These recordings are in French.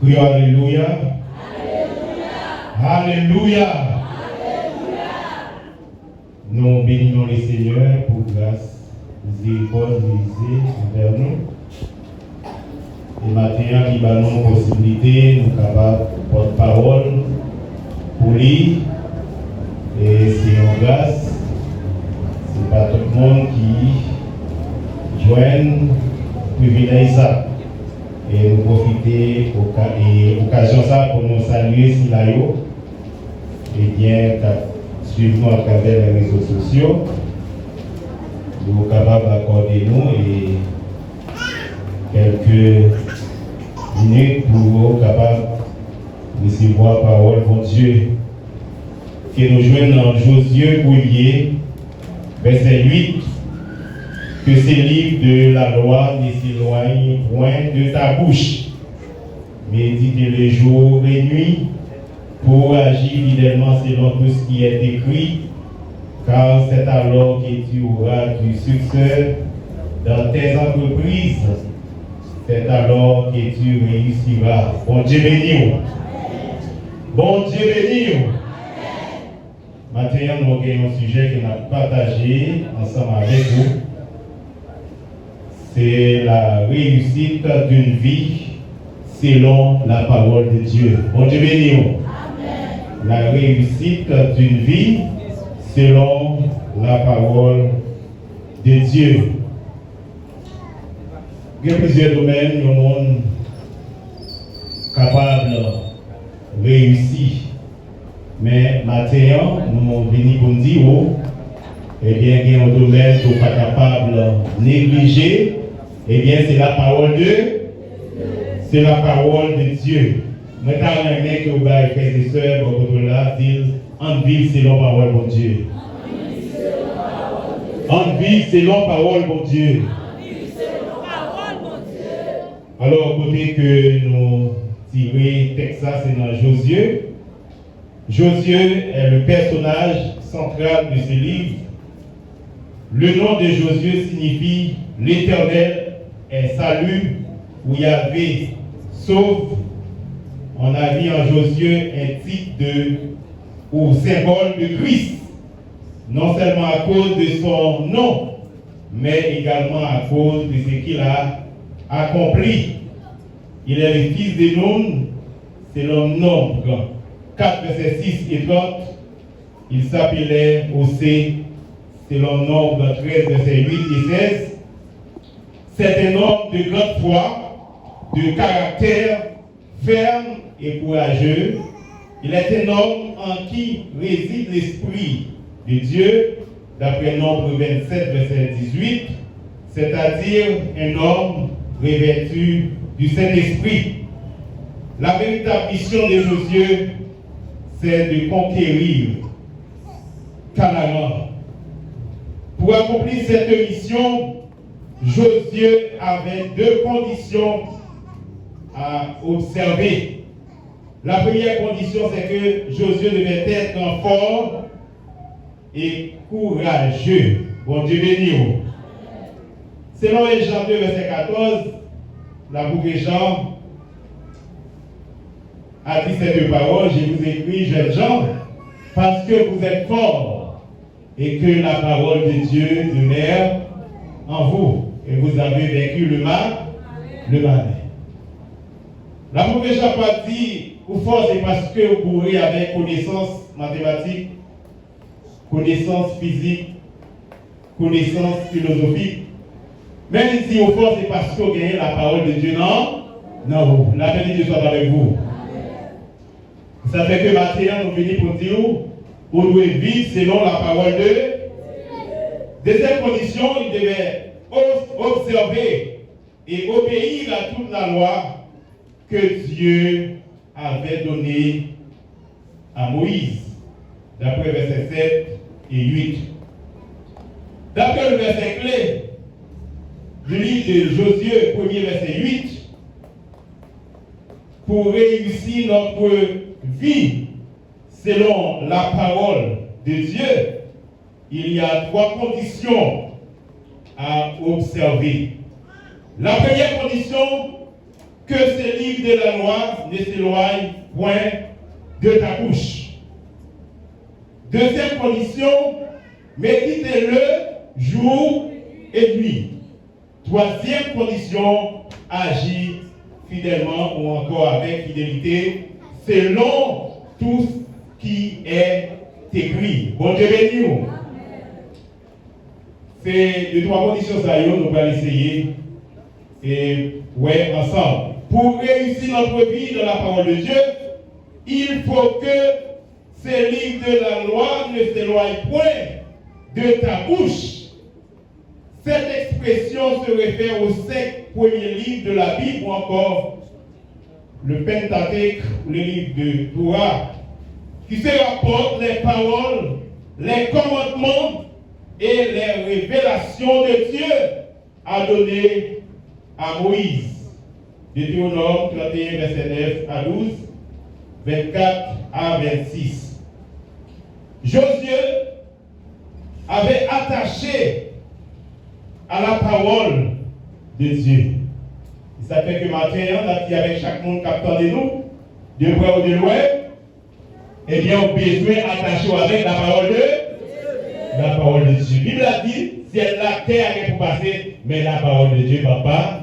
Oui, alléluia. Alléluia. Nous bénissons le Seigneur pour grâce, miséricorde, envers nous. Et maintenant, il va nous possibilité, nous capables de porter parole pour lui. Et c'est une grâce. C'est pas tout le monde qui joigne privilège ça. Et nous profiter de l'occasion ça pour nous saluer si là et bien suivre nous à travers les réseaux sociaux. Nous sommes capables d'accorder nous et quelques minutes pour nous capables de recevoir la parole de Dieu. Que nous joignons dans Josué 1er, verset 8. Que ces livres de la loi ne s'éloignent point de ta bouche. Médite les jours et nuits pour agir fidèlement selon tout ce qui est écrit, car c'est alors que tu auras du succès dans tes entreprises. C'est alors que tu réussiras. Bon Dieu béni. Bon Dieu béni. Maintenant, nous avons un sujet que nous avons partagé ensemble avec vous. C'est la réussite d'une vie selon la parole de Dieu. Bon Dieu béni. Amen. La réussite d'une vie selon la parole de Dieu. Il y a plusieurs domaines où le monde capable de réussir. Mais maintenant, nous venons pour dire, eh bien, il y a un domaine qui n'est pas capable de négliger. Eh bien, c'est la parole de c'est la parole de Dieu. Maintenant, un mec qui vous frères et sœurs, beaucoup là, disent en vie selon la parole de Dieu. En vie selon la parole de Dieu. Alors, côté que nous tirons texte, c'est dans Josué. Josué est le personnage central de ce livre. Le nom de Josué signifie l'Éternel est salut, où Yahvé sauve. On a vu en Josué un titre ou symbole de Christ, non seulement à cause de son nom, mais également à cause de ce qu'il a accompli. Il est le fils de Nun, selon Nombre 4, versets 6 et 30. Il s'appelait aussi, selon Nombre 13, versets 8 et 16. C'est un homme de grande foi, de caractère ferme et courageux. Il est un homme en qui réside l'Esprit de Dieu, d'après Nombre 27, verset 18, c'est-à-dire un homme revêtu du Saint-Esprit. La véritable mission de Josué, c'est de conquérir Canaan. Pour accomplir cette mission, Josué avait deux conditions à observer. La première condition, c'est que Josué devait être fort et courageux. Bon Dieu béni. Selon Jean 2, verset 14, l'apôtre Jean a dit ces deux paroles: je vous écris, jeunes gens, parce que vous êtes forts et que la parole de Dieu demeure en vous. Et vous avez vaincu le mal. L'apôtre Jean n'a pas dit ou fort, c'est parce que vous mourrez avec connaissance mathématique, connaissance physique, connaissance philosophique. Même si au fort, c'est parce que vous gagnez la parole de Dieu. Non, la paix de Dieu soit avec vous. Ça fait que maintenant, nous venons pour dire vous devez vivre selon la parole de Dieu. Deuxième condition, il devait observer et obéir à toute la loi que Dieu avait donnée à Moïse, d'après versets 7 et 8. D'après le verset clé du livre de Josué, premier verset 8, pour réussir notre vie selon la parole de Dieu, il y a trois conditions à observer. La première condition, que ce livre de la loi ne s'éloigne point de ta bouche. Deuxième condition, méditez-le jour et nuit. Troisième condition, agis fidèlement ou encore avec fidélité selon tout ce qui est écrit. Bon Dieu béni. C'est les trois conditions ça nous allons essayer et ouais ensemble. Pour réussir notre vie dans la parole de Dieu, il faut que ces livres de la loi ne s'éloignent point de ta bouche. Cette expression se réfère aux 5 premiers livres de la Bible ou encore le Pentateuque, le livre de Torah, qui se rapportent les paroles, les commandements et les révélations de Dieu à donner à Moïse. Deutéronome 31, verset 9 à 12, 24 à 26. Josué avait attaché à la parole de Dieu. Ça fait que maintenant, on a dit avec chaque monde qui attend de nous, de près ou de loin, eh bien, on a besoin d'attacher avec la parole de Dieu. La Bible a dit, si elle la terre pour passer, mais la parole de Dieu ne va pas.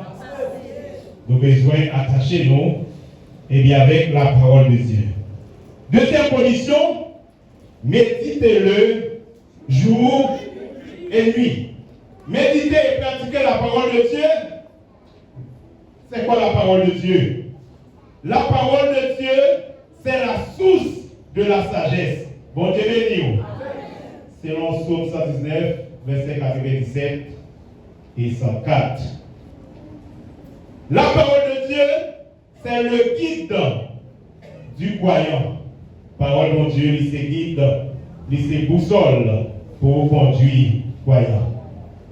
Nous avons besoin d'attacher nous, eh bien, avec la parole de Dieu. Deuxième condition, méditez-le jour et nuit. Méditer et pratiquer la parole de Dieu. C'est quoi la parole de Dieu? La parole de Dieu, c'est la source de la sagesse. Bon Dieu béni. Selon Psaume 119, verset 97 et 104. La parole de Dieu, c'est le guide du croyant. Parole de Dieu, il se guide, il se boussole pour conduire croyant.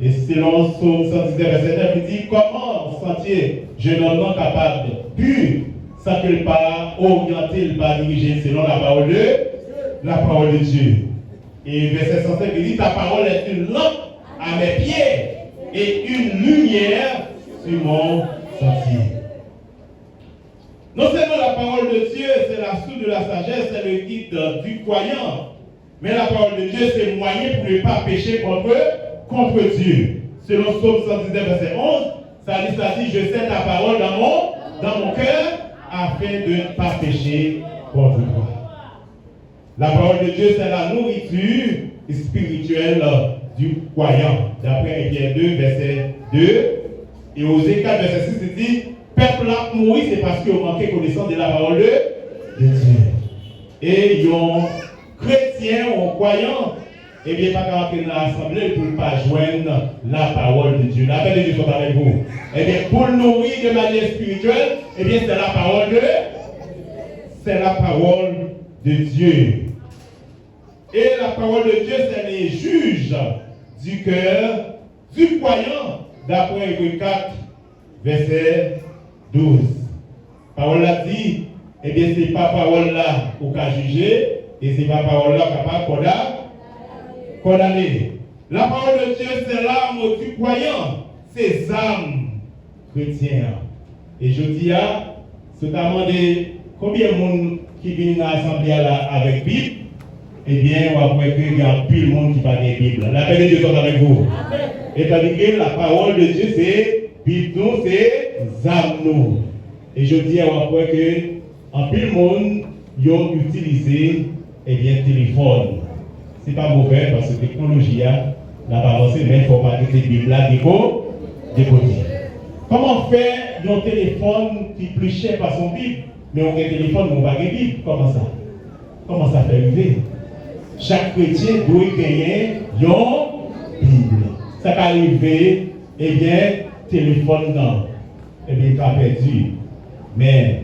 Et selon Psaume 119, verset 9, il dit comment sentier jeune homme capable, pur, sans qu'il pas orienté, il pas dirigé selon la parole de Dieu. Et verset 105, il dit ta parole est une lampe à mes pieds et une lumière sur mon sentier. Non seulement la parole de Dieu, c'est la source de la sagesse, c'est le guide du croyant, mais la parole de Dieu, c'est le moyen pour ne pas pécher contre Dieu. Selon Psaume 119, verset 11, ça dit, je sais ta parole dans mon cœur, afin de ne pas pécher contre toi. La parole de Dieu, c'est la nourriture spirituelle du croyant. D'après Pierre 2, verset 2, et Osée 4, verset 6, il dit, peuple a mouru, c'est parce qu'ils ont manqué connaissance de la parole de Dieu. Et ils ont chrétiens, ont croyants, et bien pas qu'à entrer dans l'assemblée pour ne pas joindre la parole de Dieu. La paix de Dieu soit avec vous. Et bien pour le nourrir de manière spirituelle, et bien c'est la parole de Dieu. Et la parole de Dieu, c'est les juges du cœur du croyant, d'après Hébreux 4, verset 12. Parole là dit, eh bien, ce n'est pas parole là qu'on peut juger, et ce n'est pas parole là qu'on peut condamner. La parole de Dieu, c'est l'âme du croyant, c'est âme chrétienne. Et je dis à, c'est à demander combien de monde qui vient à l'assemblée avec Bible. Eh bien, on va voir qu'il y a plus de monde qui parle de Bible. La paix de Dieu soit avec vous. Et tandis que la parole de Dieu, c'est Bible, c'est âme. Et je dis, on va voir que en plus de monde, ils ont utilisé téléphone. Ce n'est pas mauvais parce que la technologie n'a pas avancé, mais il faut pas que ces Bibles-là décoder. Comment faire un téléphone qui est plus cher par son Bible, mais on a un téléphone, mais on n'a pas de Bible? Comment ça fait arriver? Chaque chrétien doit gagner une Bible. Ça peut arriver, eh bien, téléphone non. Eh bien, tu as perdu. Mais,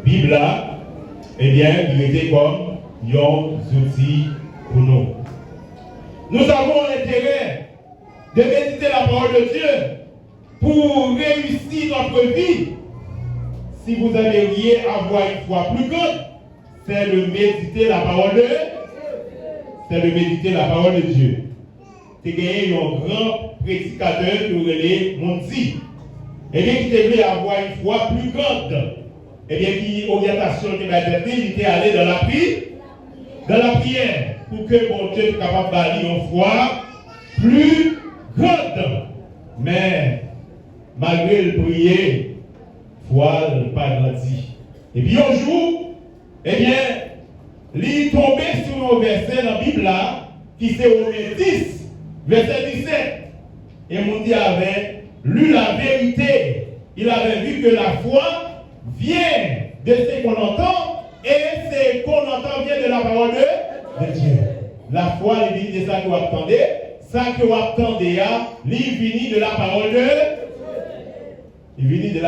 Bible là, eh bien, il était comme un outil pour nous. Nous avons l'intérêt de méditer la parole de Dieu pour réussir notre vie. Si vous aimeriez avoir une foi plus grande, c'est de méditer la parole de Dieu. C'est de méditer la parole de Dieu. Tu as gagné un grand prédicateur qui aurait Mondi. Et bien, qui devait avoir une foi plus grande. Et bien, qui orientation qui m'a été, il était allé dans la prière, pour que mon Dieu soit capable d'aller une foi plus grande. Mais, malgré le prier, foi n'a pas grandi. Et puis, un jour, eh bien, il est tombé sur un verset dans la Bible là, qui c'est au 10, verset 17. Et mon Dieu avait lu la vérité. Il avait vu que la foi vient de ce qu'on entend, et ce qu'on entend vient de la parole de Dieu. La foi, il dit de ça que vous attendez, ça que vous attendez, il vient de la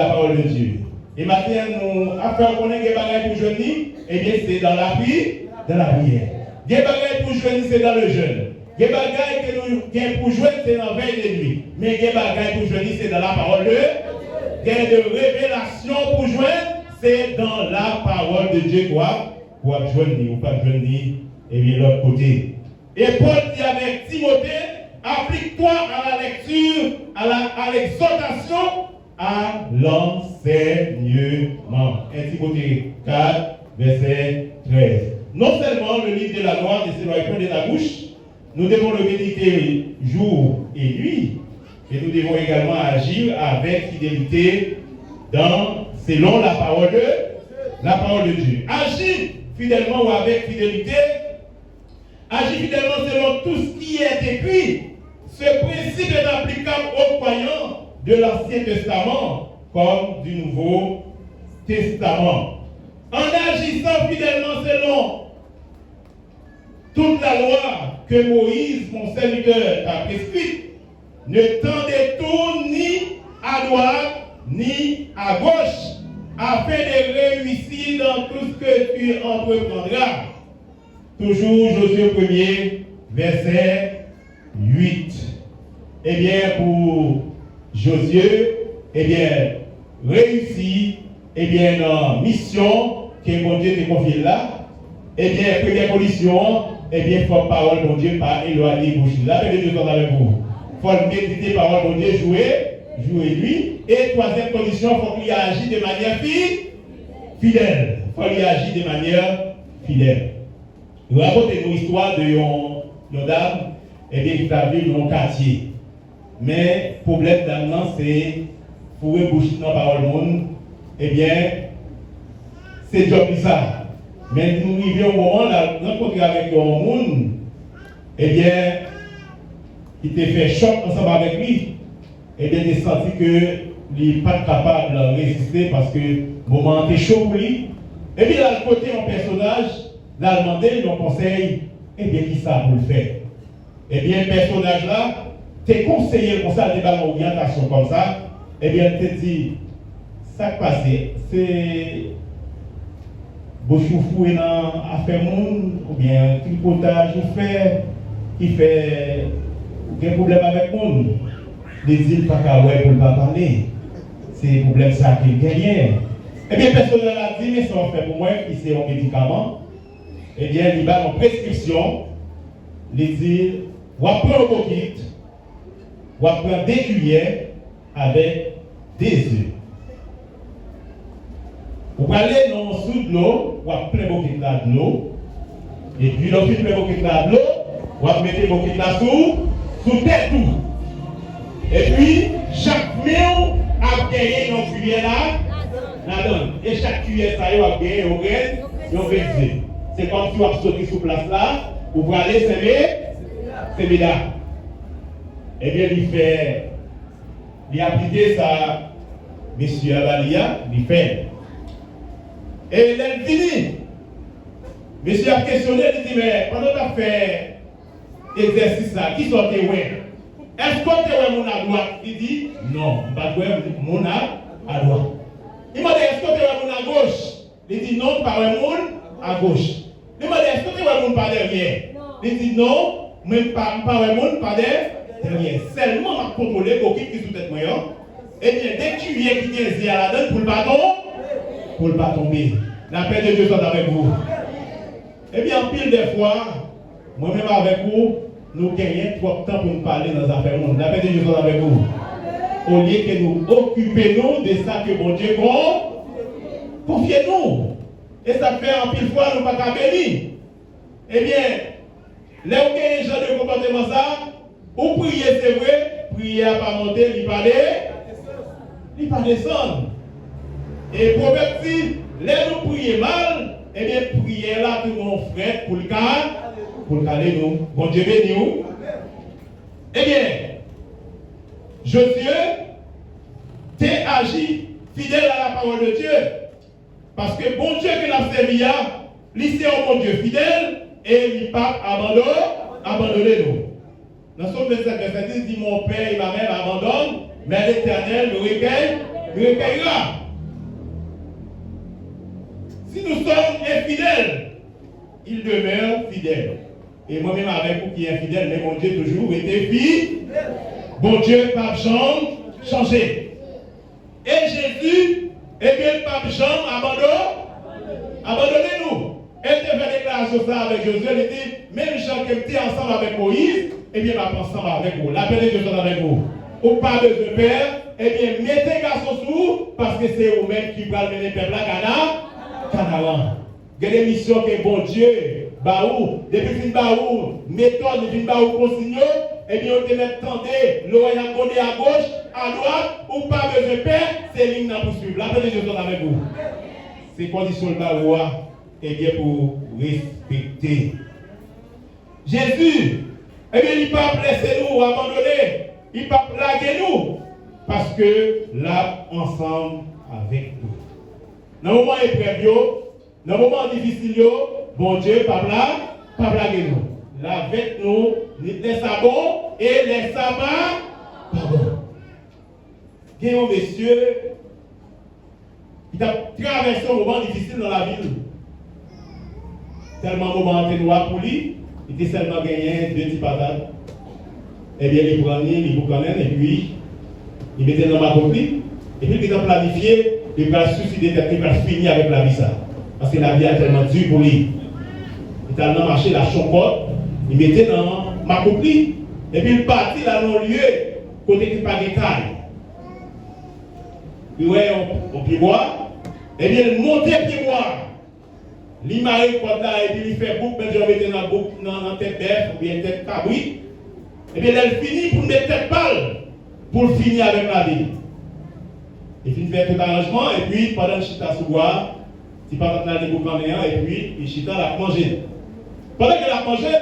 parole de Dieu. Et maintenant, nous, après qu'on ait des bagages pour jeûner, eh bien, c'est dans la prière. Des bagages pour jeûner, c'est dans le jeûne. Des bagages que nous avons pour jouer, c'est dans la veille de nuit. Mais des bagages pour jeûner, c'est dans la parole de Dieu. Des de révélation pour joindre, c'est dans la parole de Dieu quoi pour joindre ou pas joindre et bien l'autre côté. Et Paul dit avec Timothée, applique-toi à la lecture, à l'exhortation, à l'enseignement. 1 Timothée 4, verset 13. non seulement le livre de la loi ne s'éloigne point de ta bouche, nous devons le méditer jour et nuit, et nous devons également agir avec fidélité selon la parole de Dieu. Agir fidèlement ou avec fidélité, agir fidèlement selon tout ce qui est écrit. Ce principe est applicable aux croyants de l'Ancien Testament comme du Nouveau Testament. En agissant fidèlement selon toute la loi que Moïse, mon serviteur, t'a prescrite, ne t'en détourne ni à droite ni à gauche, afin de réussir dans tout ce que tu entreprendras. Toujours Josué 1er, verset 8. Eh bien, pour Josué, eh bien, réussir, eh bien, dans mission que mon Dieu te confie là, eh bien, première condition, eh bien, il faut parole mon Dieu pas éloigner bouche. La paix de Dieu soit avec vous. Il faut méditer parole mon Dieu, jouer lui. Et troisième condition, il faut qu'il agisse de manière fidèle. Il faut qu'il agisse de manière fidèle. Nous racontons une histoire de une dame, eh bien, qui a vécu dans un quartier. Mais le problème d'Annan, c'est pour éboucher dans la parole monde, eh bien, c'est job ça. Mais nous arrivons au moment de rencontrer avec un monde, eh bien, qui t'a fait choc ensemble avec lui, eh bien, il a senti qu'il n'est pas capable de résister parce que le moment était chaud pour lui. Et puis, là, côté un personnage, l'a demandé, le conseil, eh bien, qui ça pour le faire? Eh bien, le personnage là, t'es conseillé pour ça, des balles d'orientation comme ça, eh bien, te dit, ça qui passe, c'est Bochoufou est dans affaire monde, ou bien tripotage ou fait, qui fait des problèmes avec monde. Les îles pas qu'à ouais pour ne pas parler. C'est problème ça qui gagne. Eh bien, personne l'a dit, mais ça va faire pour moi, qui c'est un médicament. Eh bien, il va en prescription, les dire, on va prendre un coquille, on va prendre des cuillères avec des œufs. Vous allez dans le sous de l'eau, vous allez prendre un coquille de l'eau, et puis lorsque vous prenez un coquille de l'eau, vous allez mettre un coquille là sous tête tout. Et puis, chaque main a gagné une cuillère là, donne. Et chaque cuillère ça a gagné un grain, un baiser. C'est comme si vous avez sauté sur place là, vous allez semer là. Eh bien, il a appliqué ça, monsieur Avalia, il fait. Et il est fini. Monsieur a questionné, il dit, mais pendant que tu as fait exercice là, qui sont tes ouais? Est-ce que tu es mon à droite? Il dit, non, pas de mon à droite. Il m'a dit, est-ce que tu es mon à gauche? Il dit, non, pas mon à gauche. Il m'a dit, est-ce que tu es mon pas derrière? Il dit, non, même pas mon pas derrière. Seulement, on va contrôler pour qui sous tête moyen. Eh bien, dès que tu viens qui vient à la donne pour le pas tomber. La paix de Dieu soit avec vous. Eh bien, en pile des fois, moi-même avec vous, nous gagnons trop de temps pour nous parler dans les affaires monde. La paix de Dieu soit avec vous. Au lieu que nous occupions de ça que mon Dieu confiez-nous. Et ça fait en pile fois nous pas qu'à bénir. Eh bien, là où il y a un genre de comportement ça, ou prier c'est vrai, prier à pas monter, il pas descendre. Et proverbe dit, là nous prions mal, eh bien priez là tout le monde frère pour le caler nous. Bon Dieu béni nous. Eh bien, Josué, t'es agi fidèle à la parole de Dieu. Parce que bon Dieu que l'a servi, lui c'est un bon Dieu fidèle et il pas abandonner nous. Dans son verset 10 dit mon père et ma mère m'abandonnent, mais l'Éternel me recueillera. Si nous sommes infidèles, il demeure fidèle. Et moi-même avec vous qui est infidèle, mais mon Dieu toujours été fidèle. Bon Dieu, pas changé. Et Jésus, eh bien, pas abandonnez-nous. Et tu fais déclaration ça avec Josué, il dit, même gens qui étaient ensemble avec Moïse, eh bien, va ensemble avec vous. La paix de Dieu soit avec vous. Ou pas de père, eh bien, mettez garçon sous, parce que c'est vous-même qui va mener le peuple à Canaan. Il y a des missions que bon Dieu, baou, depuis fin baou, méthode, depuis baou consigne, et bien on te met tendé, l'oreille à côté à gauche, à droite, ou pas besoin de paix, c'est ligne à poursuivre. La paix de Dieu est avec vous. Ces conditions de baou, et bien pour respecter. Jésus, eh bien il ne pas laisser nous abandonner, il ne pas plaguer nous, parce que là, ensemble avec nous. Dans le moment épreuve, dans le moment difficile, bon Dieu, pas blaguer nous. Là avec nous, les sabots et les sabbats, pardon. Il y a un monsieur qui a traversé un moment difficile dans la ville. Tellement moment était noir pour lui, il était seulement gagné 2 petits patates. Eh bien, il prenait, et puis il mettait dans ma copie, et puis il a planifié, il va se suicider, il va finir avec la vie ça. Parce que la vie a tellement dur pour lui. Il a marché la chocotte, il mettait dans ma copie, et puis il partit dans un lieu, côté qui pas de caille. Il ouais, on peut boire, et bien il montait puis boire. Il m'a eu comme là, et puis il fait boucle, mais je mettais dans la boucle, dans la tête d'œuf, ou bien tête cabri. Et bien elle finit pour mettre tête pâle, pour finir avec la vie. Il finit de faire tout l'arrangement, et puis pendant le chita sous bois, il part dans les boucles en néant, et puis il chita la manger. Pendant qu'il a mangé,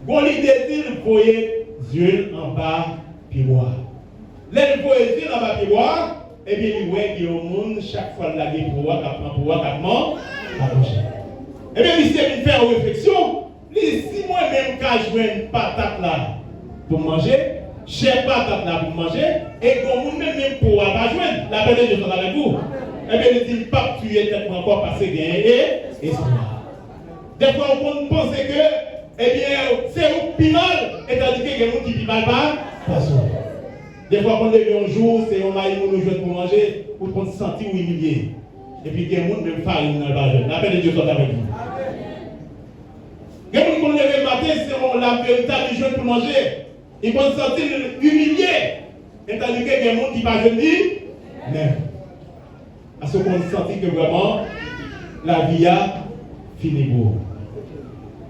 Goli désir voyait Dieu en bas, puis boire. Là, il voyait Dieu en bas, puis boire, et bien il voit qu'il y a un monde, chaque fois la vie pour boire, qu'à manger. Et bien il s'est mis faire une réflexion. Si moi-même, quand je joue une patate là pour manger, j'ai patate là pour manger, et comme même pour boire, pas jouer, la peine de faire avec vous. Eh bien, il dit pas que tu es tellement encore passé bien et ça. Des fois, on pense que, eh bien, c'est un pimal, et tandis qu'il y a des gens qui ne pimalent pas ça. Des fois, on lève un jour, c'est un maïs pour nous jouer pour manger, pour qu'on se sentir humilié. Et puis, il y a des gens même farine dans le bas. La paix de Dieu soit avec vous. Il y a des gens qui lève le matin, c'est la véritable joie pour manger. Ils vont se sentir humiliés. Et tandis qu'il y a des gens qui ne peuvent pas venir, même. Parce qu'on sentit que vraiment la vie a fini beau.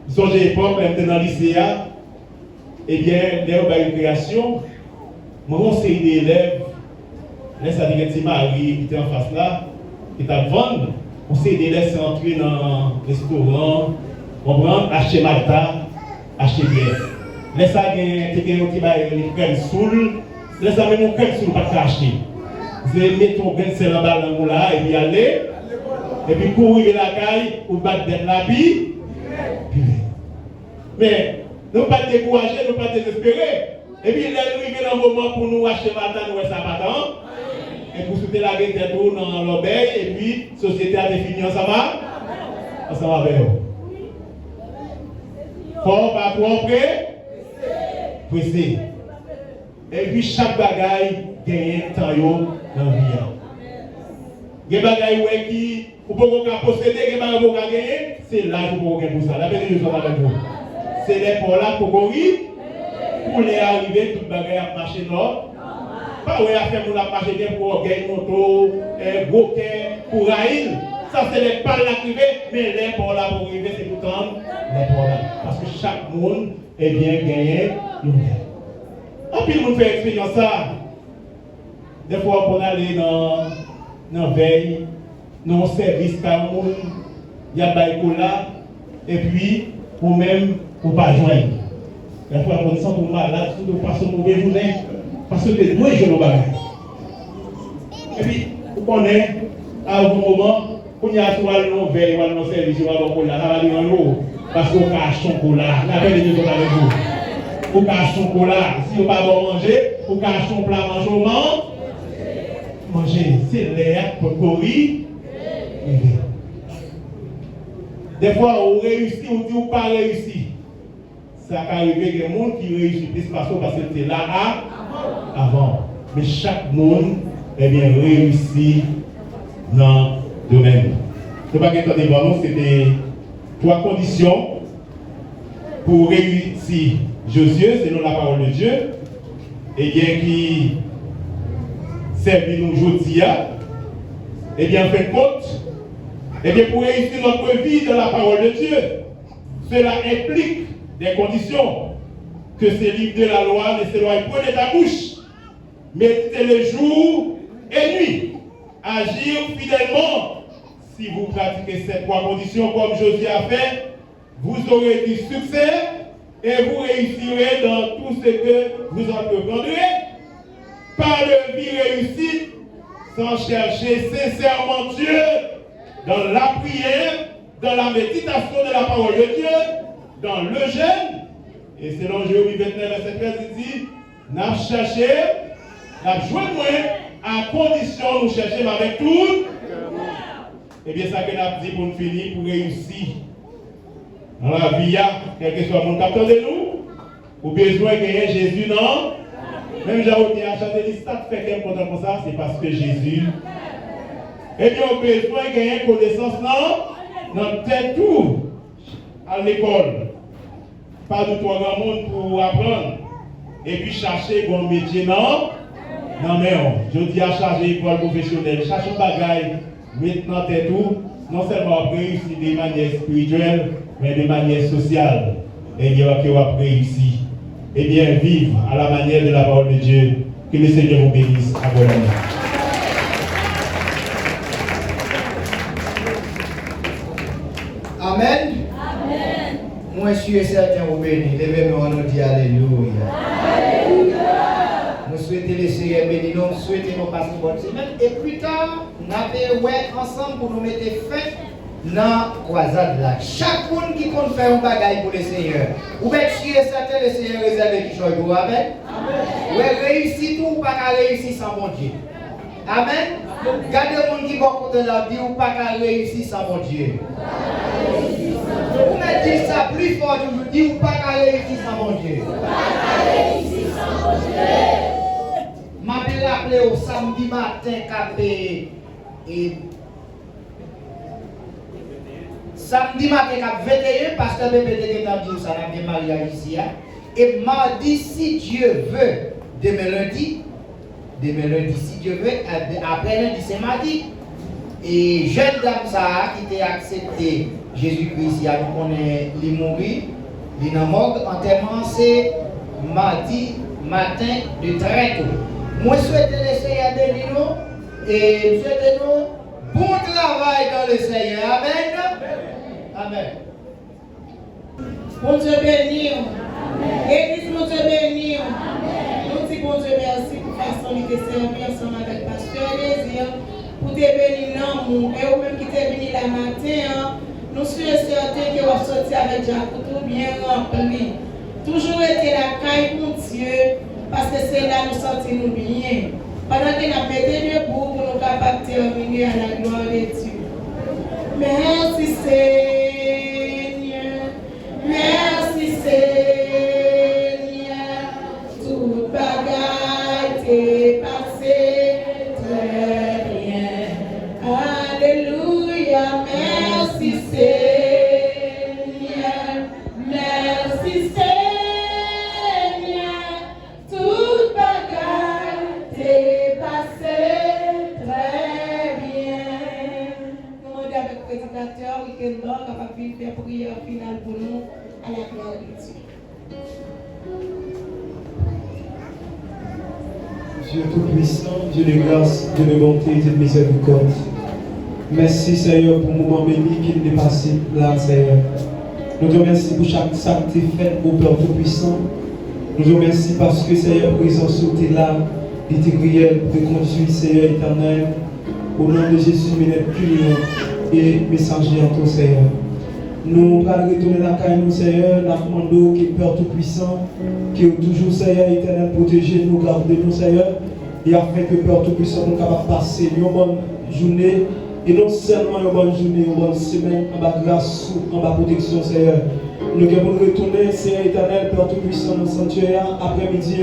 Songez l'époque, même dans le lycée, eh bien, les création, moi, on série d'élèves, là, ça dit que Marie qui était en face là, qui était à vendre, on série d'élèves s'est entré dans un restaurant, on prend, acheter Malta, acheter bière. Là, ça a gagné un petit crème soul, là, ça a même un crème soul, pas acheter. Vous allez mettre ton grain de sel en bas dans le là, et puis aller, et puis courir la caille, ou battre la vie. Mais, nous ne pas décourager, nous ne pas désespérer. Et puis, il est arrivé dans le moment pour nous acheter matin, nous ça pas et pour soutenir la guette dans l'obéi, et puis, la société a défini ensemble avec eux. Fort, pas trop pressé. Et puis, chaque bagaille gagne un temps dans la vie. Il y a des bagailles qui, pour pouvoir posséder, il y a des bagailles pour gagner, c'est là que vous pouvez pour ça. La paix de Dieu soit avec vous. C'est les pour là pour courir, pour les arriver, toute bagaille à marcher nord. Pas où il a fait pour la marcher bien pour gagner moto, gros pour raïl. Ça, c'est les pas là qui arrivent, mais les pour là pour arriver, c'est pour prendre les pour là. Parce que chaque monde est bien gagné. En plus, nous faisons expérience ça. Des fois, on aller dans la veille, dans un service, il y a des là, et puis, ou même, ou pas joindre. Des fois, on sent pour malade, on passe au mauvais journée, parce que les deux jours, et puis, vous connaissez, à un moment, quand il y a soit une veille, ou un service, ou un là, ça va dire en haut, parce qu'on cache son cola, la paix de Dieu est avec vous. Ou cache son cola, si on ne va pas manger, ou cache son plat, manger, c'est l'air pour courir. Des fois, on réussit, on dit ou pas réussi. Ça peut arriver qu'il y a des gens qui réussissent plus parce que c'était là avant. Mais chaque monde est bien réussi dans le domaine. Ce n'est pas que devant nous, c'était 3 conditions pour réussir Josué, selon la parole de Dieu, et bien qui servi nous aujourd'hui, et bien en fin de compte, Eh bien, pour réussir notre vie dans la parole de Dieu, cela implique des conditions. Que ces livres de la loi ne s'éloignent point de ta bouche. Méditez le jour et nuit. Agir fidèlement. Si vous pratiquez ces trois conditions comme Josué a fait, vous aurez du succès et vous réussirez dans tout ce que vous entreprendrez. Pas de vie réussite sans chercher sincèrement Dieu dans la prière, dans la méditation de la parole de Dieu, dans le jeûne. Et selon Jérémie 29, verset 13, il dit, n'a cherché, n'a joué moins, à condition nous chercher avec tout. Et bien ça que n'a dit pour nous finir, pour réussir. Dans la vie, quel que soit mon capteur de nous, ou besoin de gagner Jésus, non? Même j'ai retenu à chanter l'histoire, fait qu'un content comme ça, c'est parce que Jésus. Et bien, on a besoin de gagner connaissance, non? Dans peut-être tout à l'école. Pas de trois grands monde pour apprendre. Et puis chercher un métier, non? Non, mais je dis à charger école professionnelle. Chercher un bagage, maintenant t'es tout. Non seulement réussir de manière spirituelle, mais de manière sociale. Et bien, que vous avez réussi. Et bien, vivre à la manière de la parole de Dieu. Que le Seigneur vous bénisse abondamment. Amen. Amen. Moi, je suis certain vous bénir. Levez-moi, nous dire Alléluia. Alléluia. Nous souhaitons les Seigneur bénir, nous souhaitons nous passer une bonne semaine. Et plus tard, nous allons ensemble pour nous mettre fin dans la croisade là. Chaque monde qui compte faire un bagage pour le Seigneur. Vous êtes sûr et certain le Seigneur réserve qui choisit pour Amen. Vous réussissez tout ou pas réussir sans mon Dieu. Amen. Gardez le monde qui va côté là, dit ou pas réussir sans mon Dieu. Vous me dites ça plus fort, je vous dis ou pas réussir sans mon Dieu. Je m'appelle rappelé au samedi matin, samedi matin, 21, pasteur Bébé a dit ça, on a démarré ici. Et mardi, si Dieu veut, demain lundi, si Dieu veut, après lundi, c'est mardi. Et jeune dame ça qui a accepté Jésus-Christ, on est mourir, il est mort, enterrement c'est mardi matin de très tôt. Moi, je souhaite le Seigneur bénir nous et je souhaite nous bon travail dans le Seigneur. Amen. Amen. Bon Dieu béni. Église, mon Dieu béni. Nous disons bon Dieu merci pour la façon de servir ensemble avec le pasteur Désir. Pour te bénir l'amour et ou même qui te bénir la matin. Nous sommes certains que vous avez sorti avec Jacques tout bien rempli. Toujours été la caille pour Dieu. Parce que c'est là nous sentir bien. Pendant que nous mettons debout pour nous capables de terminer à la gloire de Dieu. Merci Seigneur. Merci Seigneur. Tout bagaille t'est passé très bien. Alléluia. Merci Seigneur. Merci Seigneur. Capable de faire prière finale pour nous à la gloire de Dieu. Dieu Tout-Puissant, Dieu de grâce, Dieu de bonté, Dieu de miséricorde. Merci Seigneur pour le moment béni qui nous est passé là, Seigneur. Nous te remercions pour chaque sac qui est fait au Père Tout-Puissant. Nous te remercions parce que Seigneur, présence où tu es là, il t'est prié de conduire, Seigneur éternel. Au nom de Jésus, nous sommes plus et messager en ton Seigneur. Nous allons retourner dans la caille, nous, Seigneur, nous demandons qui est Père Tout-Puissant, qui est toujours, Seigneur éternel, protéger nous, garder nous, Seigneur, et afin que Père Tout-Puissant nous capable de passer une bonne journée, et non seulement une bonne journée, une bonne semaine, en bas grâce, en bas protection, Seigneur. Nous allons retourner, Seigneur éternel, Père Tout-Puissant, dans le sanctuaire, après-midi,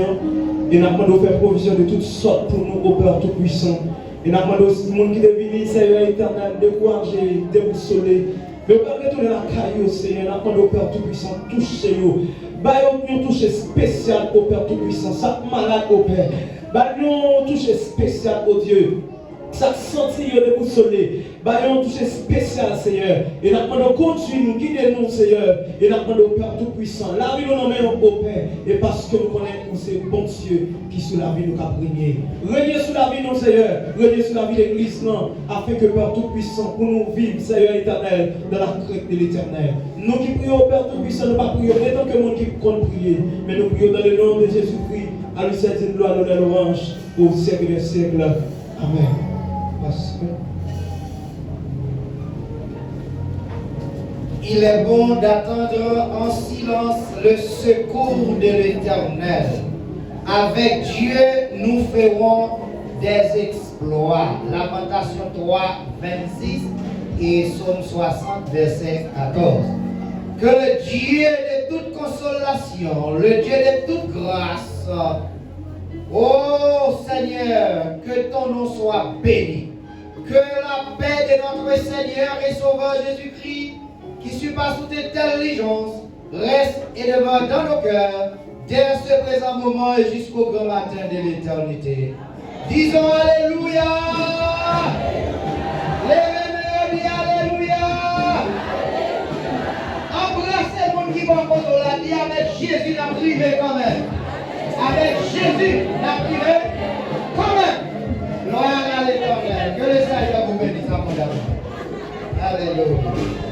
et nous allons faire provision de toutes sortes pour nous, au Père Tout-Puissant. Et nous demandons aux gens qui sont venus, Seigneur éternel, décourager, déboussoler. Mais pas retourner la caillou, Seigneur, nous demandons au Père Tout-Puissant, touchez-nous. Nous toucher spécial au Père Tout-Puissant, ça malade au Père. Nous toucher spécial au Dieu. Ça sentir déboussoler. Bayon touché spécial, Seigneur. Et nous demandons continue nous guider nous, Seigneur. Et nous demandons au Père Tout-Puissant. La vie nous nomme au Père. Et parce que nous connaissons que c'est bon Dieu qui sous la vie nous a régné. Régner sous la vie, non, Seigneur. Régner sous la vie de l'Église, non. Afin que Père Tout-Puissant, pour nous vivre, Seigneur éternel, dans la crainte de l'éternel. Nous qui prions au Père Tout-Puissant, nous ne pas prier tant que le monde qui compte prier. Mais nous prions dans le nom de Jésus-Christ. À lui seul une gloire, l'honneur, l'orange, au siècle des siècles. Amen. Parce que il est bon d'attendre en silence le secours de l'Éternel. Avec Dieu, nous ferons des exploits. Lamentation 3, 26 et Psaume 60, verset 14. Que le Dieu de toute consolation, le Dieu de toute grâce, ô Seigneur, que ton nom soit béni. Que la paix de notre Seigneur et Sauveur Jésus-Christ, qui surpasse toute intelligence, reste et demeure dans nos cœurs, dès ce présent moment et jusqu'au grand matin de l'éternité. Disons Alléluia! Lèvez-nous et dis Alléluia! Embrassez le monde qui va encore là, dit avec Jésus n'a privé quand même. Avec Jésus n'a privé quand même. Gloire à l'Éternel. Que le Seigneur vous bénisse abondamment. Alléluia.